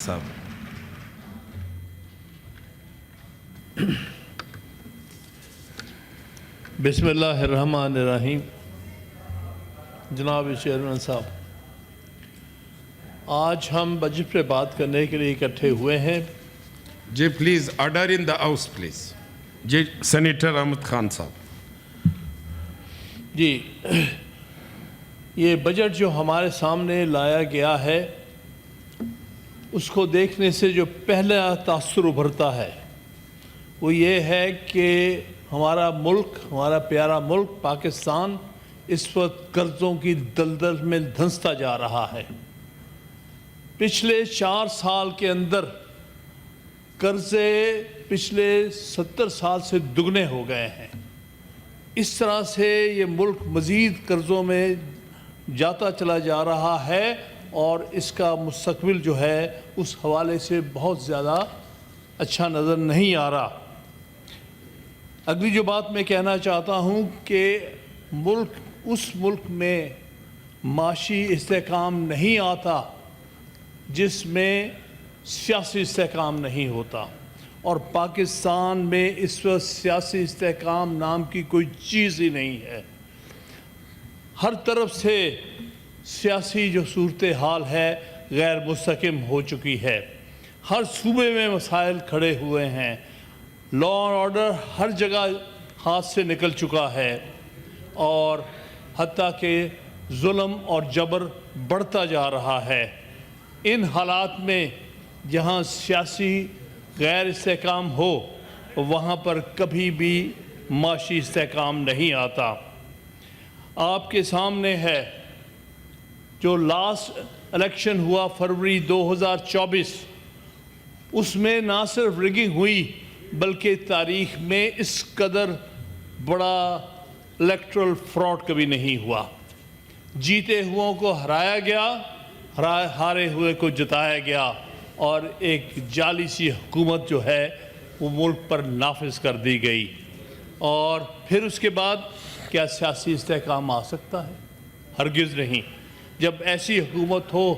صاحب بسم اللہ الرحمن الرحیم۔ جناب چیئرمین صاحب، آج ہم بجٹ پہ بات کرنے کے لیے اکٹھے ہوئے ہیں۔ جی please order in the house please. جی سینیٹر احمد خان صاحب۔ جی، یہ بجٹ جو ہمارے سامنے لایا گیا ہے، اس کو دیکھنے سے جو پہلا تاثر ابھرتا ہے وہ یہ ہے کہ ہمارا ملک، ہمارا پیارا ملک پاکستان اس وقت قرضوں کی دلدل میں دھنستا جا رہا ہے۔ پچھلے 4 سال کے اندر قرضے پچھلے 70 سال سے دگنے ہو گئے ہیں۔ اس طرح سے یہ ملک مزید قرضوں میں جاتا چلا جا رہا ہے اور اس کا مستقبل جو ہے اس حوالے سے بہت زیادہ اچھا نظر نہیں آ رہا۔ اگلی جو بات میں کہنا چاہتا ہوں کہ اس ملک میں معاشی استحکام نہیں آتا جس میں سیاسی استحکام نہیں ہوتا، اور پاکستان میں اس وقت سیاسی استحکام نام کی کوئی چیز ہی نہیں ہے۔ ہر طرف سے سیاسی جو صورتحال ہے غیر مستحکم ہو چکی ہے۔ ہر صوبے میں مسائل کھڑے ہوئے ہیں، لا اینڈ آرڈر ہر جگہ ہاتھ سے نکل چکا ہے، اور حتیٰ کہ ظلم اور جبر بڑھتا جا رہا ہے۔ ان حالات میں جہاں سیاسی غیر استحکام ہو وہاں پر کبھی بھی معاشی استحکام نہیں آتا۔ آپ کے سامنے ہے جو لاسٹ الیکشن ہوا فروری 2024، اس میں نہ صرف ریگنگ ہوئی بلکہ تاریخ میں اس قدر بڑا الیکٹرل فراڈ کبھی نہیں ہوا۔ جیتے ہوئوں کو ہرایا گیا، ہارے ہوئے کو جتایا گیا، اور ایک جعلی سی حکومت جو ہے وہ ملک پر نافذ کر دی گئی۔ اور پھر اس کے بعد کیا سیاسی استحکام آ سکتا ہے؟ ہرگز نہیں۔ جب ایسی حکومت ہو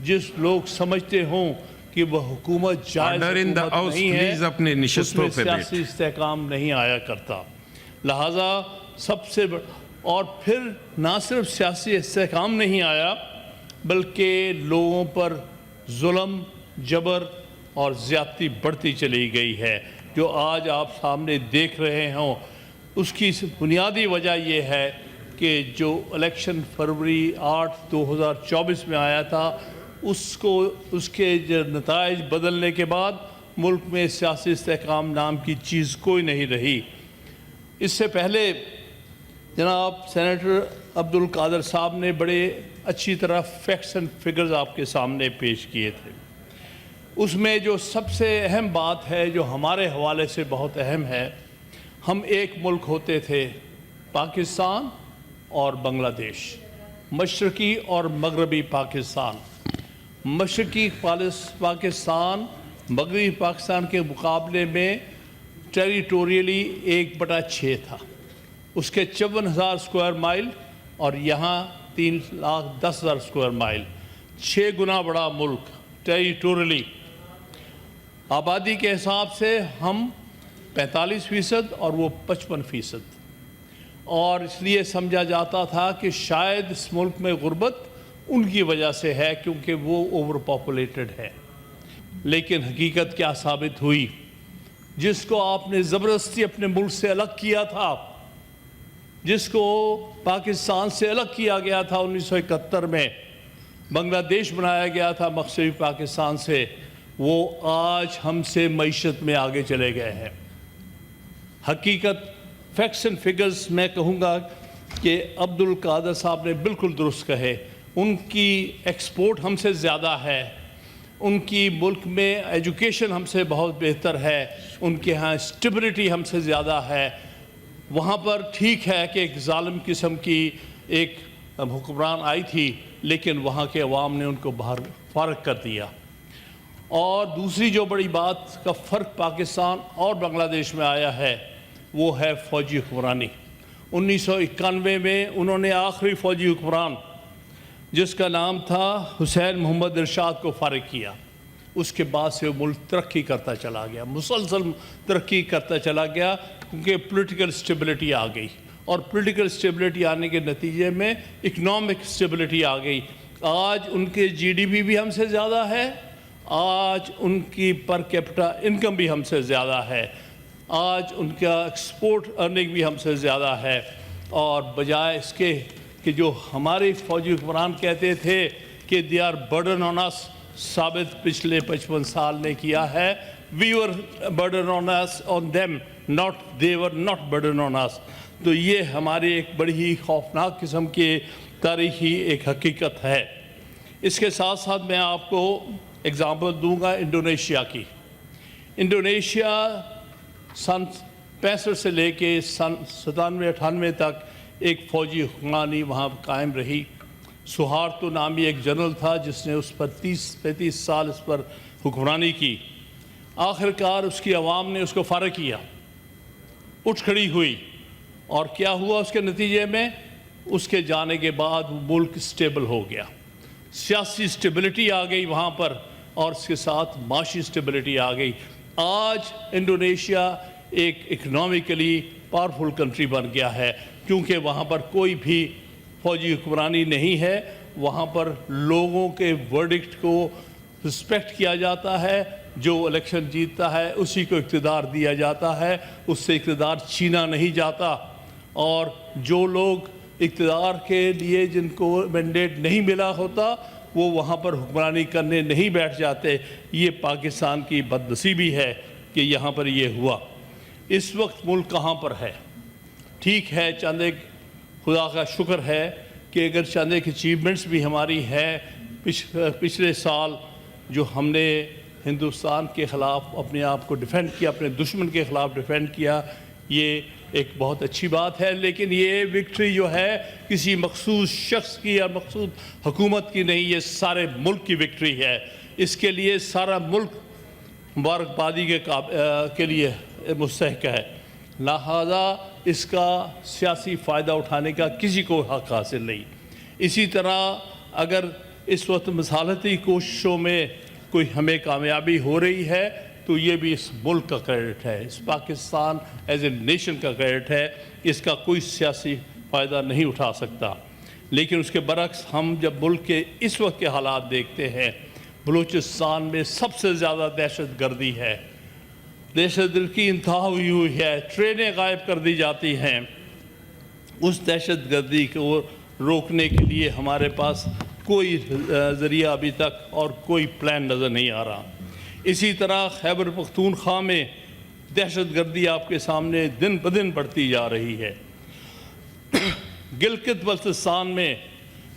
جس لوگ سمجھتے ہوں کہ وہ حکومت جائز حکومت نہیں ہے، اس میں سیاسی استحکام نہیں آیا کرتا۔ لہٰذا سب سے اور پھر نہ صرف سیاسی استحکام نہیں آیا بلکہ لوگوں پر ظلم، جبر اور زیادتی بڑھتی چلی گئی ہے، جو آج آپ سامنے دیکھ رہے ہوں۔ اس کی بنیادی وجہ یہ ہے کہ جو الیکشن فروری 8 2024 میں آیا تھا، اس کے جو نتائج بدلنے کے بعد ملک میں سیاسی استحکام نام کی چیز کوئی نہیں رہی۔ اس سے پہلے جناب سینیٹر عبدالقادر صاحب نے بڑے اچھی طرح فیکٹس اینڈ فگرز آپ کے سامنے پیش کیے تھے۔ اس میں جو سب سے اہم بات ہے جو ہمارے حوالے سے بہت اہم ہے، ہم ایک ملک ہوتے تھے، پاکستان اور بنگلہ دیش، مشرقی اور مغربی پاکستان۔ مشرقی پاکستان مغربی پاکستان کے مقابلے میں ٹیریٹوریلی 1/6 تھا، اس کے 54,000 اسکوائر مائل، اور یہاں 3,10,000 اسکوائر مائل، 6 گنا بڑا ملک ٹیریٹوریلی۔ آبادی کے حساب سے ہم 45% اور وہ 55%، اور اس لیے سمجھا جاتا تھا کہ شاید اس ملک میں غربت ان کی وجہ سے ہے کیونکہ وہ اوور پاپولیٹڈ ہے۔ لیکن حقیقت کیا ثابت ہوئی؟ جس کو آپ نے زبردستی اپنے ملک سے الگ کیا تھا، جس کو پاکستان سے الگ کیا گیا تھا 1971 میں، بنگلہ دیش بنایا گیا تھا مغربی پاکستان سے، وہ آج ہم سے معیشت میں آگے چلے گئے ہیں۔ حقیقت فیکٹس اینڈ فگرز میں کہوں گا کہ عبدالقادر صاحب نے بالکل درست کہے۔ ان کی ایکسپورٹ ہم سے زیادہ ہے، ان کی ملک میں ایجوکیشن ہم سے بہت بہتر ہے، ان کے ہاں اسٹیبلٹی ہم سے زیادہ ہے۔ وہاں پر ٹھیک ہے کہ ایک ظالم قسم کی ایک حکمران آئی تھی، لیکن وہاں کے عوام نے ان کو باہر فارغ کر دیا۔ اور دوسری جو بڑی بات کا فرق پاکستان اور بنگلہ دیش میں آیا ہے وہ ہے فوجی حکمرانی۔ 1991 میں انہوں نے آخری فوجی حکمران جس کا نام تھا حسین محمد ارشاد کو فارغ کیا۔ اس کے بعد سے وہ ملک ترقی کرتا چلا گیا، مسلسل ترقی کرتا چلا گیا، کیونکہ پولیٹیکل اسٹیبلٹی آ گئی، اور پولیٹیکل اسٹیبلٹی آنے کے نتیجے میں اکنامک اسٹیبلٹی آ گئی۔ آج ان کے جی ڈی پی بھی ہم سے زیادہ ہے، آج ان کی پر کیپٹا انکم بھی ہم سے زیادہ ہے، آج ان کا ایکسپورٹ ارننگ بھی ہم سے زیادہ ہے، اور بجائے اس کے کہ جو ہمارے فوجی حکمران کہتے تھے کہ دے آر برڈن آن اس، ثابت پچھلے 55 سال نے کیا ہے we were burden on us on them, not they were not burden on us. تو یہ ہماری ایک بڑی ہی خوفناک قسم کی تاریخی ایک حقیقت ہے۔ اس کے ساتھ ساتھ میں آپ کو اگزامپل دوں گا انڈونیشیا کی۔ انڈونیشیا سن 65 سے لے کے سن 97-98 تک ایک فوجی حکمرانی وہاں قائم رہی۔ سہارتو نامی ایک جنرل تھا جس نے اس پر 30-35 سال اس پر حکمرانی کی۔ آخر کار اس کی عوام نے اس کو فارغ کیا، اٹھ کھڑی ہوئی، اور کیا ہوا اس کے نتیجے میں؟ اس کے جانے کے بعد وہ ملک اسٹیبل ہو گیا، سیاسی اسٹیبلٹی آ گئی وہاں پر، اور اس کے ساتھ معاشی اسٹیبلٹی آ گئی۔ آج انڈونیشیا ایک اکنامکلی پاورفل کنٹری بن گیا ہے، کیونکہ وہاں پر کوئی بھی فوجی حکمرانی نہیں ہے، وہاں پر لوگوں کے ورڈکٹ کو رسپیکٹ کیا جاتا ہے، جو الیکشن جیتتا ہے اسی کو اقتدار دیا جاتا ہے، اس سے اقتدار چھینا نہیں جاتا، اور جو لوگ اقتدار کے لیے جن کو مینڈیٹ نہیں ملا ہوتا وہ وہاں پر حکمرانی کرنے نہیں بیٹھ جاتے۔ یہ پاکستان کی بدنصیبی ہے کہ یہاں پر یہ ہوا۔ اس وقت ملک کہاں پر ہے؟ ٹھیک ہے، چند ایک خدا کا شکر ہے کہ اگر چند ایک اچیومنٹس بھی ہماری ہے، پچھلے سال جو ہم نے ہندوستان کے خلاف اپنے آپ کو ڈیفینڈ کیا، اپنے دشمن کے خلاف ڈیفینڈ کیا، یہ ایک بہت اچھی بات ہے، لیکن یہ وکٹری جو ہے کسی مخصوص شخص کی یا مخصوص حکومت کی نہیں، یہ سارے ملک کی وکٹری ہے۔ اس کے لیے سارا ملک مبارکبادی کے لیے مستحق ہے، لہذا اس کا سیاسی فائدہ اٹھانے کا کسی کو حق حاصل نہیں۔ اسی طرح اگر اس وقت مصالحتی کوششوں میں کوئی ہمیں کامیابی ہو رہی ہے تو یہ بھی اس ملک کا کریڈٹ ہے، اس پاکستان ایز اے نیشن کا کریڈٹ ہے، اس کا کوئی سیاسی فائدہ نہیں اٹھا سکتا۔ لیکن اس کے برعکس ہم جب ملک کے اس وقت کے حالات دیکھتے ہیں، بلوچستان میں سب سے زیادہ دہشت گردی ہے، دہشت گردی کی انتہا ہوئی ہے، ٹرینیں غائب کر دی جاتی ہیں۔ اس دہشت گردی کو روکنے کے لیے ہمارے پاس کوئی ذریعہ ابھی تک اور کوئی پلان نظر نہیں آ رہا۔ اسی طرح خیبر پختونخوا میں دہشت گردی آپ کے سامنے دن بدن بڑھتی جا رہی ہے۔ گلگت بلتستان میں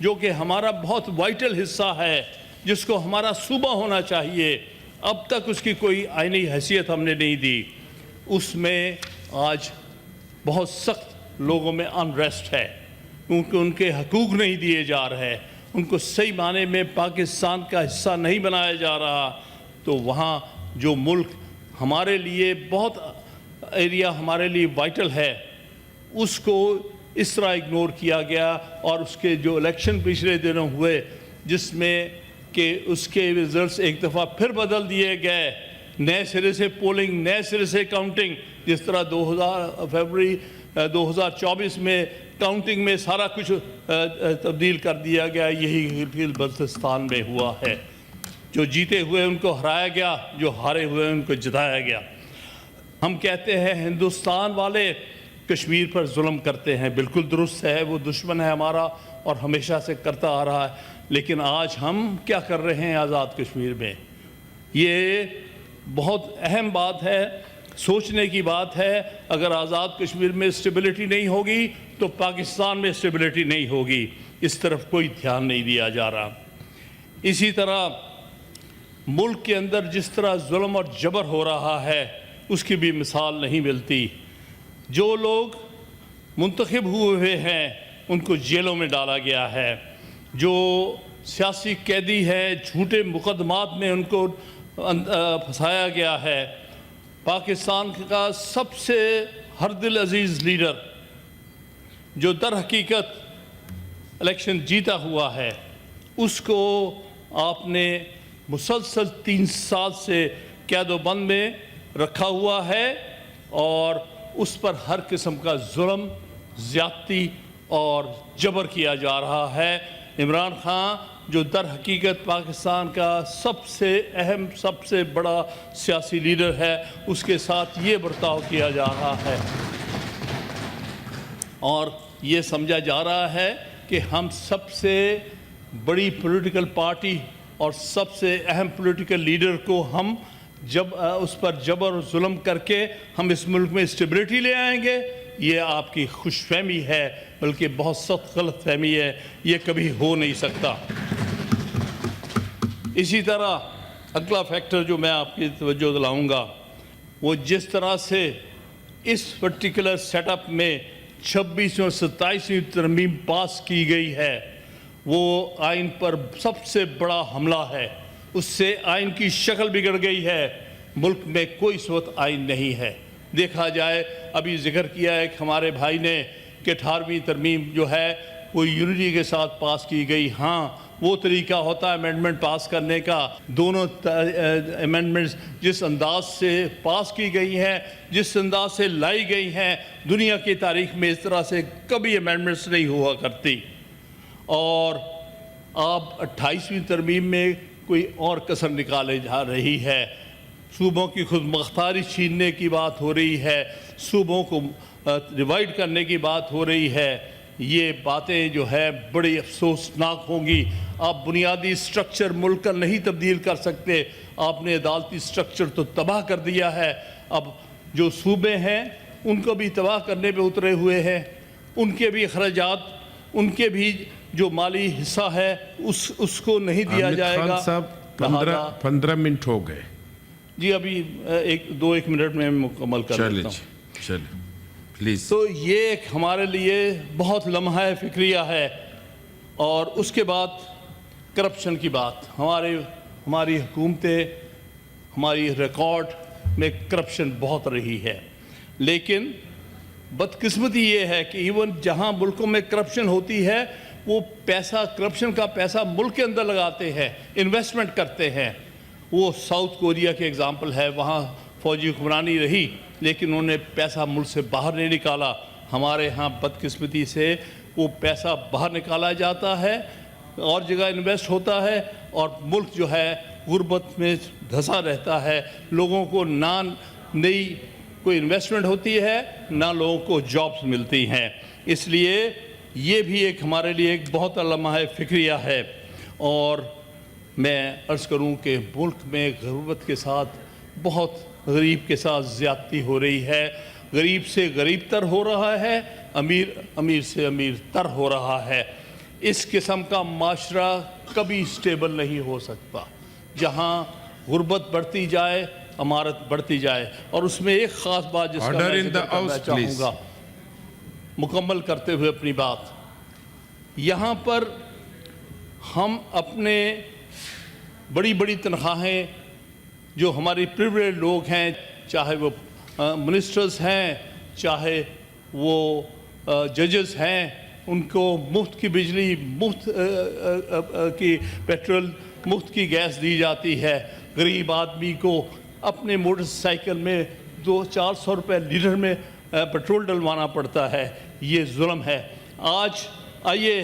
جو کہ ہمارا بہت وائٹل حصہ ہے، جس کو ہمارا صوبہ ہونا چاہیے، اب تک اس کی کوئی آئینی حیثیت ہم نے نہیں دی، اس میں آج بہت سخت لوگوں میں انریسٹ ہے، کیونکہ ان کے حقوق نہیں دیے جا رہے، ان کو صحیح معنی میں پاکستان کا حصہ نہیں بنایا جا رہا۔ تو وہاں جو ملک ہمارے لیے بہت ایریا ہمارے لیے وائٹل ہے، اس کو اس طرح اگنور کیا گیا، اور اس کے جو الیکشن پچھلے دنوں ہوئے جس میں کہ اس کے ریزلٹس ایک دفعہ پھر بدل دیے گئے، نئے سرے سے پولنگ، نئے سرے سے کاؤنٹنگ، جس طرح فیبروری 2024 میں کاؤنٹنگ میں سارا کچھ تبدیل کر دیا گیا، یہی گلگت بلتستان میں ہوا ہے۔ جو جیتے ہوئے ان کو ہرایا گیا، جو ہارے ہوئے ان کو جتایا گیا۔ ہم کہتے ہیں ہندوستان والے کشمیر پر ظلم کرتے ہیں، بالکل درست ہے، وہ دشمن ہے ہمارا اور ہمیشہ سے کرتا آ رہا ہے، لیکن آج ہم کیا کر رہے ہیں آزاد کشمیر میں؟ یہ بہت اہم بات ہے، سوچنے کی بات ہے۔ اگر آزاد کشمیر میں اسٹیبلٹی نہیں ہوگی تو پاکستان میں اسٹیبلٹی نہیں ہوگی، اس طرف کوئی دھیان نہیں دیا جا رہا۔ اسی طرح ملک کے اندر جس طرح ظلم اور جبر ہو رہا ہے اس کی بھی مثال نہیں ملتی۔ جو لوگ منتخب ہوئے ہیں ان کو جیلوں میں ڈالا گیا ہے، جو سیاسی قیدی ہے جھوٹے مقدمات میں ان کو پھنسایا گیا ہے۔ پاکستان کا سب سے ہر دل عزیز لیڈر جو در حقیقت الیکشن جیتا ہوا ہے، اس کو آپ نے مسلسل 3 سال سے قید و بند میں رکھا ہوا ہے اور اس پر ہر قسم کا ظلم، زیادتی اور جبر کیا جا رہا ہے۔ عمران خان جو در حقیقت پاکستان کا سب سے اہم، سب سے بڑا سیاسی لیڈر ہے، اس کے ساتھ یہ برتاؤ کیا جا رہا ہے اور یہ سمجھا جا رہا ہے کہ ہم سب سے بڑی پولیٹیکل پارٹی اور سب سے اہم پولیٹیکل لیڈر کو ہم جب اس پر جبر و ظلم کر کے ہم اس ملک میں اسٹیبلٹی لے آئیں گے، یہ آپ کی خوش فہمی ہے، بلکہ بہت سخت غلط فہمی ہے، یہ کبھی ہو نہیں سکتا۔ اسی طرح اگلا فیکٹر جو میں آپ کی توجہ دلاؤں گا، وہ جس طرح سے اس پرٹیکولر سیٹ اپ میں 26ویں اور 27ویں ترمیم پاس کی گئی ہے، وہ آئین پر سب سے بڑا حملہ ہے۔ اس سے آئین کی شکل بگڑ گئی ہے، ملک میں کوئی اس وقت آئین نہیں ہے۔ دیکھا جائے، ابھی ذکر کیا ہے کہ ہمارے بھائی نے کہ 18ویں ترمیم جو ہے وہ یونٹی کے ساتھ پاس کی گئی۔ ہاں، وہ طریقہ ہوتا ہے امینڈمنٹ پاس کرنے کا، دونوں امینڈمنٹس جس انداز سے پاس کی گئی ہیں، جس انداز سے لائی گئی ہیں، دنیا کی تاریخ میں اس طرح سے کبھی امینڈمنٹس نہیں ہوا کرتی۔ اور اب 28ویں ترمیم میں کوئی اور کسر نکالے جا رہی ہے، صوبوں کی خود مختاری چھیننے کی بات ہو رہی ہے، صوبوں کو ڈیوائیڈ کرنے کی بات ہو رہی ہے۔ یہ باتیں جو ہے بڑی افسوسناک ہوں گی۔ آپ بنیادی سٹرکچر ملک کا نہیں تبدیل کر سکتے، آپ نے عدالتی سٹرکچر تو تباہ کر دیا ہے۔ اب جو صوبے ہیں ان کو بھی تباہ کرنے پہ اترے ہوئے ہیں، ان کے بھی اخراجات، ان کے بھی جو مالی حصہ ہے اس کو نہیں دیا جائے گا۔ خان صاحب 15 منٹ ہو گئے جی، ابھی ایک منٹ میں مکمل کر لیتا ہوں۔ چلیں پلیز۔ تو یہ ایک ہمارے لیے بہت لمحہ فکریہ ہے۔ اور اس کے بعد کرپشن کی بات، ہماری حکومتیں، ہماری ریکارڈ میں کرپشن بہت رہی ہے، لیکن بدقسمتی یہ ہے کہ ایون جہاں ملکوں میں کرپشن ہوتی ہے، وہ پیسہ، کرپشن کا پیسہ ملک کے اندر لگاتے ہیں، انویسٹمنٹ کرتے ہیں۔ وہ ساؤتھ کوریا کے اگزامپل ہے، وہاں فوجی حکمرانی رہی لیکن انہوں نے پیسہ ملک سے باہر نہیں نکالا۔ ہمارے ہاں بدقسمتی سے وہ پیسہ باہر نکالا جاتا ہے، اور جگہ انویسٹ ہوتا ہے، اور ملک جو ہے غربت میں دھنسا رہتا ہے۔ لوگوں کو نہ نئی کوئی انویسٹمنٹ ہوتی ہے، نہ لوگوں کو جابز ملتی ہیں۔ اس لیے یہ بھی ایک ہمارے لیے ایک بہت لمحہ فکریہ ہے۔ اور میں عرض کروں کہ ملک میں غربت کے ساتھ، بہت غریب کے ساتھ زیادتی ہو رہی ہے، غریب سے غریب تر ہو رہا ہے، امیر سے امیر تر ہو رہا ہے۔ اس قسم کا معاشرہ کبھی سٹیبل نہیں ہو سکتا۔ جہاں غربت بڑھتی جائے، امارت بڑھتی جائے۔ اور اس میں ایک خاص بات جس کا میں ذکر کرنا چاہوں گا، مکمل کرتے ہوئے اپنی بات، یہاں پر ہم اپنے بڑی بڑی تنخواہیں جو ہماری پریویلیج لوگ ہیں، چاہے وہ منسٹرز ہیں، چاہے وہ ججز ہیں، ان کو مفت کی بجلی، مفت کی پیٹرول، مفت کی گیس دی جاتی ہے۔ غریب آدمی کو اپنے موٹر سائیکل میں 200-400 روپے لیٹر میں پیٹرول ڈلوانا پڑتا ہے۔ یہ ظلم ہے۔ آج آئیے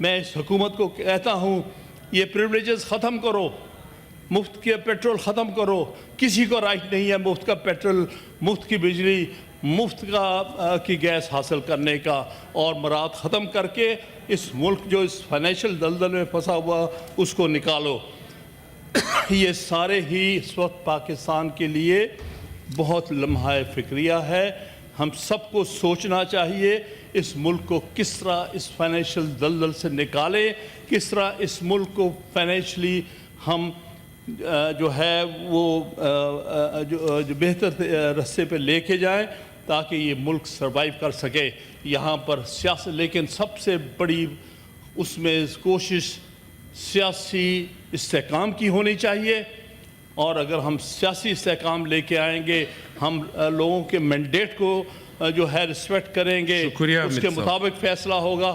میں اس حکومت کو کہتا ہوں، یہ پریویلیجز ختم کرو، مفت کے پیٹرول ختم کرو۔ کسی کو رائٹ نہیں ہے مفت کا پیٹرول، مفت کی بجلی، مفت کی گیس حاصل کرنے کا، اور مراد ختم کر کے اس ملک جو اس فائنینشیل دلدل میں پھنسا ہوا اس کو نکالو۔ یہ سارے ہی اس وقت پاکستان کے لیے بہت لمحہ فکریہ ہے۔ ہم سب کو سوچنا چاہیے اس ملک کو کس طرح اس فائنینشیل دلدل سے نکالیں، کس طرح اس ملک کو فائنینشلی ہم جو ہے وہ جو بہتر رستے پہ لے کے جائیں تاکہ یہ ملک سروائیو کر سکے۔ یہاں پر سیاست، لیکن سب سے بڑی اس میں کوشش سیاسی استحکام کی ہونی چاہیے۔ اور اگر ہم سیاسی استحکام لے کے آئیں گے، ہم لوگوں کے مینڈیٹ کو جو ہے رسپیکٹ کریں گے، اس کے مطابق فیصلہ ہوگا،